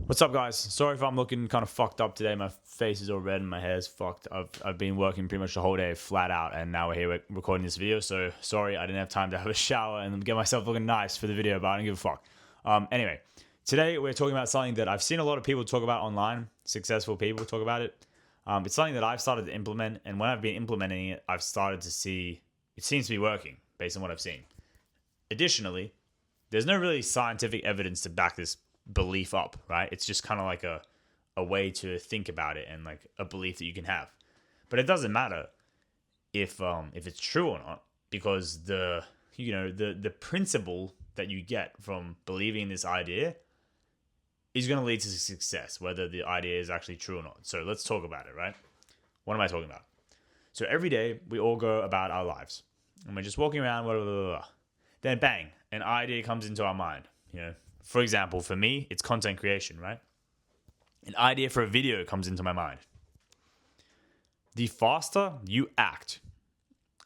What's up, guys? Sorry if I'm looking kind of fucked up today. My face is all red and my hair's fucked. I've been working pretty much the whole day flat out, and now we're here recording this video. So sorry I didn't have time to have a shower and get myself looking nice for the video, but I don't give a fuck. Anyway, today we're talking about something that I've seen a lot of people talk about online. Successful people talk about it. It's something that I've started to implement, and when I've been implementing it, I've started to see it seems to be working based on what I've seen. Additionally, there's no really scientific evidence to back this belief up, right? It's just kind of like a way to think about it and like a belief that you can have. But it doesn't matter if it's true or not, because the principle that you get from believing this idea is going to lead to success, whether the idea is actually true or not. So let's talk about it, right? What am I talking about? So every day we all go about our lives and we're just walking around, blah, blah, blah, blah. Then bang, an idea comes into our mind. For example, for me, it's content creation, right? An idea for a video comes into my mind. The faster you act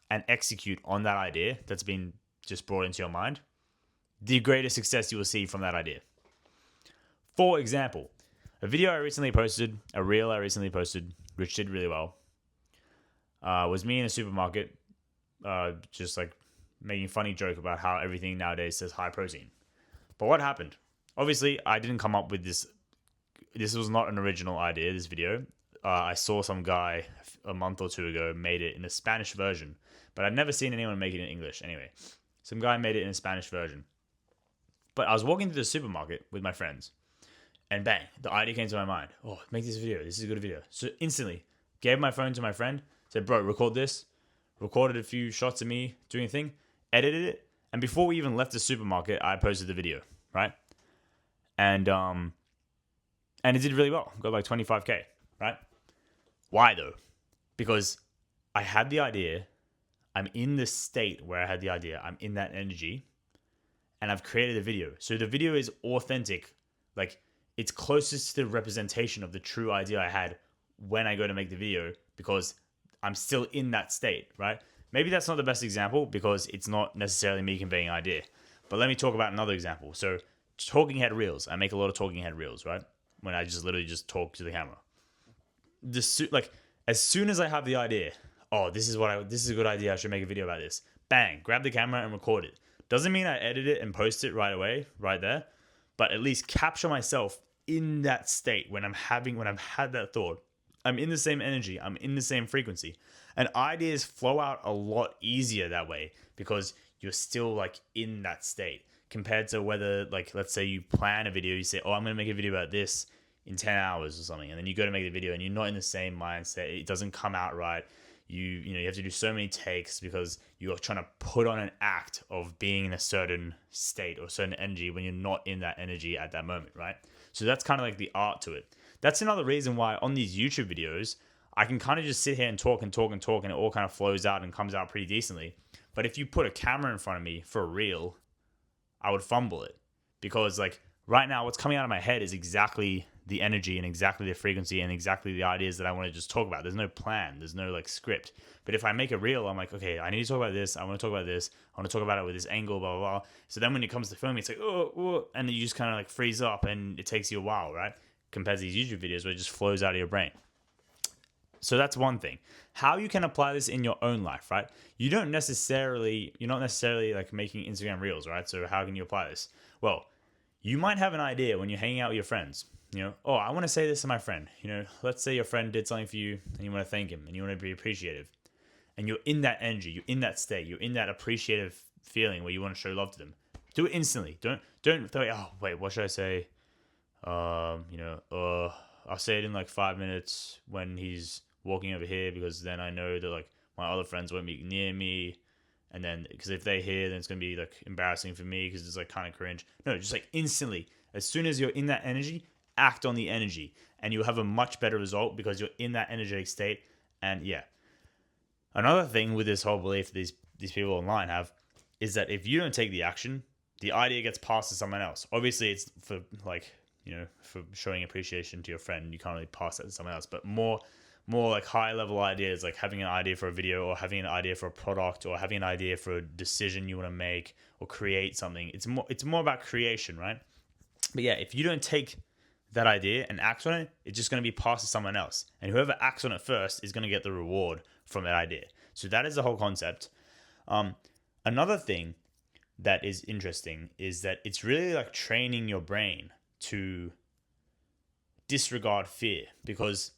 and execute on that idea that's been just brought into your mind, the greater success you will see from that idea. For example, a video I recently posted, a reel I recently posted, which did really well, was me in a supermarket, just like making a funny joke about how everything nowadays says high protein. But what happened? Obviously, I didn't come up with this. This was not an original idea, this video. I saw some guy a month or two ago made it in a Spanish version, but I'd never seen anyone make it in English. Anyway, some guy made it in a Spanish version. But I was walking through the supermarket with my friends, and bang, the idea came to my mind. Oh, make this video. This is a good video. So instantly, gave my phone to my friend, said, bro, record this. Recorded a few shots of me doing a thing, edited it, and before we even left the supermarket, I posted the video, right? And it did really well. Got like 25K, right? Why though? Because I had the idea. I'm in the state where I had the idea. I'm in that energy, and I've created a video. So the video is authentic. Like, it's closest to the representation of the true idea I had when I go to make the video, because I'm still in that state, right? Maybe that's not the best example because it's not necessarily me conveying an idea. But let me talk about another example. So talking head reels. I make a lot of talking head reels, right? When I just literally just talk to the camera. Like, as soon as I have the idea, oh, this is a good idea. I should make a video about this. Bang, grab the camera and record it. Doesn't mean I edit it and post it right away, right there, but at least capture myself in that state when I've had that thought. I'm in the same energy. I'm in the same frequency. And ideas flow out a lot easier that way because you're still like in that state compared to whether, like, let's say you plan a video, you say, oh, I'm going to make a video about this in 10 hours or something. And then you go to make the video and you're not in the same mindset. It doesn't come out right. You have to do so many takes because you're trying to put on an act of being in a certain state or certain energy when you're not in that energy at that moment, right? So that's kind of like the art to it. That's another reason why on these YouTube videos, I can kind of just sit here and talk and talk and talk, and it all kind of flows out and comes out pretty decently. But if you put a camera in front of me for a reel, I would fumble it because, like, right now, what's coming out of my head is exactly the energy and exactly the frequency and exactly the ideas that I want to just talk about. There's no plan. There's no like script. But if I make a reel, I'm like, okay, I need to talk about this. I want to talk about this. I want to talk about it with this angle, blah, blah, blah. So then when it comes to filming, it's like, oh, and you just kind of like freeze up and it takes you a while, right? Compared to these YouTube videos where it just flows out of your brain. So that's one thing. How you can apply this in your own life, right? You're not necessarily like making Instagram reels, right? So how can you apply this? Well, you might have an idea when you're hanging out with your friends. Oh, I want to say this to my friend. Let's say your friend did something for you and you want to thank him and you want to be appreciative. And you're in that energy, you're in that state, you're in that appreciative feeling where you want to show love to them. Do it instantly. Don't think, oh, wait, what should I say? I'll say it in like 5 minutes when he's walking over here, because then I know that like my other friends won't be near me, and then because if they hear, then it's gonna be like embarrassing for me because it's like kind of cringe. No, just like instantly, as soon as you're in that energy, act on the energy, and you'll have a much better result because you're in that energetic state. And yeah, another thing with this whole belief these people online have is that if you don't take the action, the idea gets passed to someone else. Obviously, it's for like, for showing appreciation to your friend, you can't really pass that to someone else. But more like high level ideas, like having an idea for a video or having an idea for a product or having an idea for a decision you want to make or create something. It's more about creation, right? But yeah, if you don't take that idea and acts on it, it's just going to be passed to someone else. And whoever acts on it first is going to get the reward from that idea. So that is the whole concept. Another thing that is interesting is that it's really like training your brain to disregard fear, because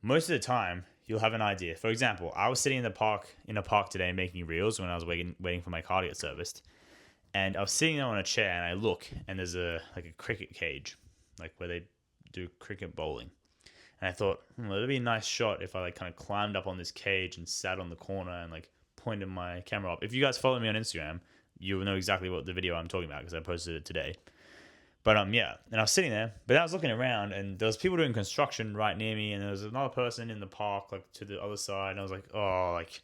most of the time you'll have an idea. For example, I was sitting in a park today making reels when I was waiting for my car to get serviced. And I was sitting there on a chair and I look and there's a cricket cage, like where they do cricket bowling. And I thought, it'd be a nice shot if I like kind of climbed up on this cage and sat on the corner and like pointed my camera up. If you guys follow me on Instagram, you'll know exactly what the video I'm talking about because I posted it today. But yeah, and I was sitting there, but I was looking around and there was people doing construction right near me, and there was another person in the park like to the other side, and I was like, oh, like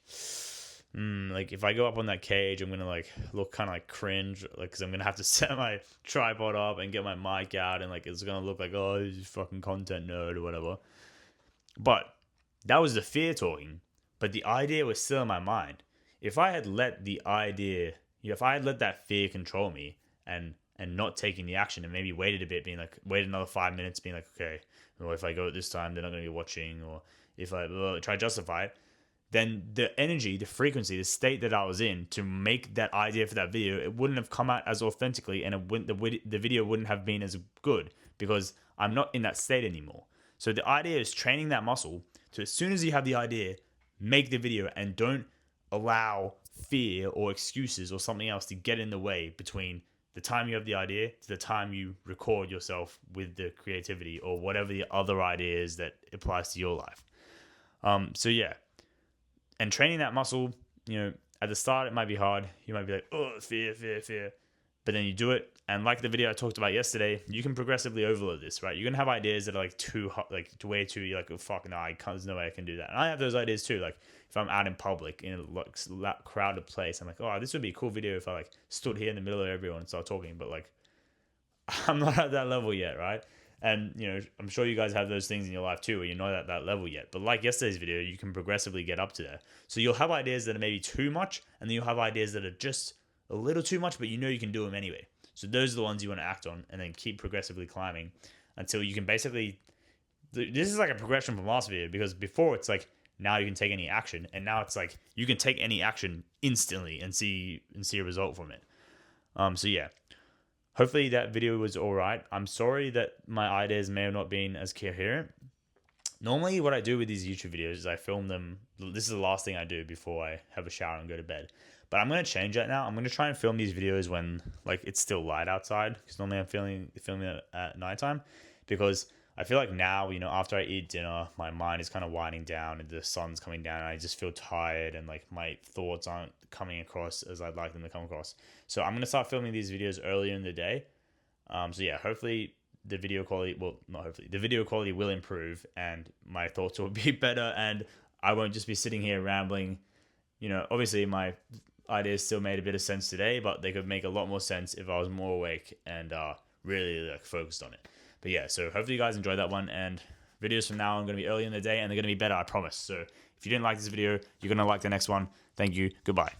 if I go up on that cage, I'm gonna like look kind of like cringe, like because I'm gonna have to set my tripod up and get my mic out, and like it's gonna look like, oh, you fucking content nerd or whatever. But that was the fear talking, but the idea was still in my mind. If I had let that fear control me and not taking the action and maybe waited a bit, wait another 5 minutes, being like, okay, well, if I go at this time, they're not going to be watching, or if I try to justify it, then the energy, the frequency, the state that I was in to make that idea for that video, it wouldn't have come out as authentically, and the video wouldn't have been as good because I'm not in that state anymore. So the idea is training that muscle to, as soon as you have the idea, make the video and don't allow fear or excuses or something else to get in the way between the time you have the idea to the time you record yourself with the creativity or whatever the other idea is that applies to your life. So yeah, and training that muscle, at the start it might be hard. You might be like, oh, fear. But then you do it, and like the video I talked about yesterday, you can progressively overload this, right? You're going to have ideas that are like too hot, like way too, you're like, oh, fuck, no, there's no way I can do that. And I have those ideas too, like if I'm out in public in a crowded place, I'm like, oh, this would be a cool video if I like stood here in the middle of everyone and started talking, but like I'm not at that level yet, right? And I'm sure you guys have those things in your life too where you're not at that level yet, but like yesterday's video, you can progressively get up to there. So you'll have ideas that are maybe too much, and then you'll have ideas that are just a little too much, but you can do them anyway. So those are the ones you want to act on, and then keep progressively climbing until you can basically, this is like a progression from last video, because before it's like, now you can take any action, and now it's like you can take any action instantly and see a result from it. So yeah, hopefully that video was all right. I'm sorry that my ideas may have not been as coherent. Normally what I do with these YouTube videos is I film them. This is the last thing I do before I have a shower and go to bed. But I'm going to change that now. I'm going to try and film these videos when like it's still light outside, because normally I'm filming it at nighttime, because I feel like now, after I eat dinner, my mind is kind of winding down and the sun's coming down and I just feel tired, and like my thoughts aren't coming across as I'd like them to come across. So I'm going to start filming these videos earlier in the day. So yeah, hopefully the video quality, the video quality will improve and my thoughts will be better, and I won't just be sitting here rambling. Obviously my ideas still made a bit of sense today, but they could make a lot more sense if I was more awake and really like focused on it. But yeah, so hopefully you guys enjoyed that one, and videos from now on are going to be early in the day and they're going to be better, I promise. So if you didn't like this video, you're going to like the next one. Thank you. Goodbye.